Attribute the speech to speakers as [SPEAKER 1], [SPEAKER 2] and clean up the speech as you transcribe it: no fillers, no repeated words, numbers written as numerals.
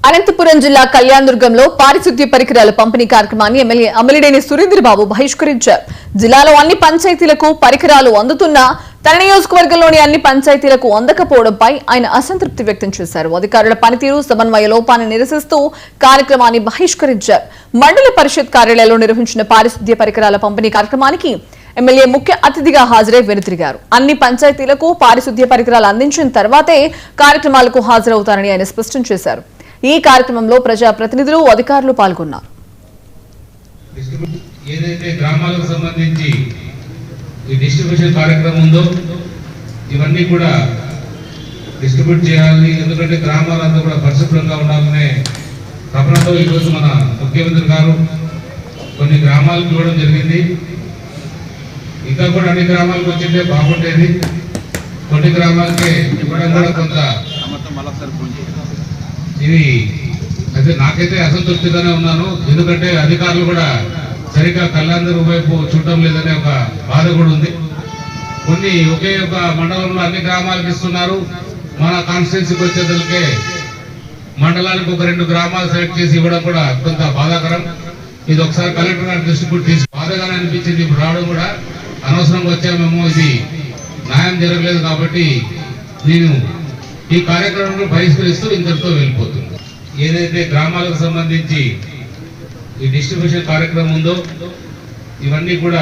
[SPEAKER 1] అనంతపురం జిల్లా కళ్యాణదుర్గంలో పారిశుద్ధ్య పరికరాల పంపిణీ కార్యక్రమాన్ని ఎమ్మెల్యే అమలినేని సురేంద్రబాబు బహిష్కరించారు. జిల్లాలో అన్ని పంచాయతీలకు పరికరాలు అందుతున్నా తన నియోజకవర్గంలోని అన్ని పంచాయతీలకు అందకపోవడంపై ఆయన అసంతృప్తి వ్యక్తం చేశారు. అధికారుల పనితీరు సమన్వయ లోపాన్ని నిరసిస్తూ కార్యక్రమాన్ని బహిష్కరించారు. మండల పరిషత్ కార్యాలయంలో నిర్వహించిన పారిశుద్ధ్య పరికరాల పంపిణీ కార్యక్రమానికి ఎమ్మెల్యే ముఖ్య అతిథిగా హాజరై వెనుతిరిగారు. అన్ని పంచాయతీలకు పారిశుద్ధ్య పరికరాలు అందించిన తర్వాతే కార్యక్రమాలకు హాజరవుతారని ఆయన స్పష్టం చేశారు. ఈ కార్యక్రమంలో ప్రజా ప్రతినిధులు అధికారులు పాల్గొన్నారు.
[SPEAKER 2] ఏదైతే గ్రామాలకు సంబంధించి ఈ డిస్ట్రిబ్యూషన్ కార్యక్రమం ఉందో ఇవన్నీ కూడా డిస్ట్రిబ్యూట్ చేయాలి. ఎందుకంటే గ్రామాలంతా కూడా పరిశుభ్రంగా ఉండాలనే తపనతో ఈరోజు మన ముఖ్యమంత్రి గారు కొన్ని గ్రామాలకు ఇవ్వడం జరిగింది. ఇంకా కూడా అన్ని గ్రామాలకు వచ్చింటే బాగుండేది. కొన్ని గ్రామాలకే ఇవ్వడం కూడా కొంత ఇది అయితే నాకైతే అసంతృప్తిగానే ఉన్నాను. ఎందుకంటే అధికారులు కూడా సరిగ్గా కళ్యాణదుర్గం వైపు చూడటం లేదనే ఒక బాధ కూడా ఉంది. కొన్ని ఒకే ఒక మండలంలో అన్ని గ్రామాలకు ఇస్తున్నారు. మన కాన్స్టిట్యున్సీకి వచ్చేదలకే మండలానికి ఒక 2 గ్రామాలు సెలెక్ట్ చేసి ఇవ్వడం కూడా కొంత బాధాకరం. ఇది ఒకసారి కలెక్టర్ గారి దృష్టి కూడా తీసి బాధగానే అనిపించింది. ఇప్పుడు రావడం కూడా అనవసరంగా వచ్చామేమో, ఇది న్యాయం జరగలేదు. కాబట్టి నేను ఈ కార్యక్రమాన్ని బహిష్కరిస్తూ ఇంతటితో వెళ్ళిపోతుంది. ఏదైతే గ్రామాలకు సంబంధించి ఈ డిస్ట్రిబ్యూషన్ కార్యక్రమం ఉందో ఇవన్నీ కూడా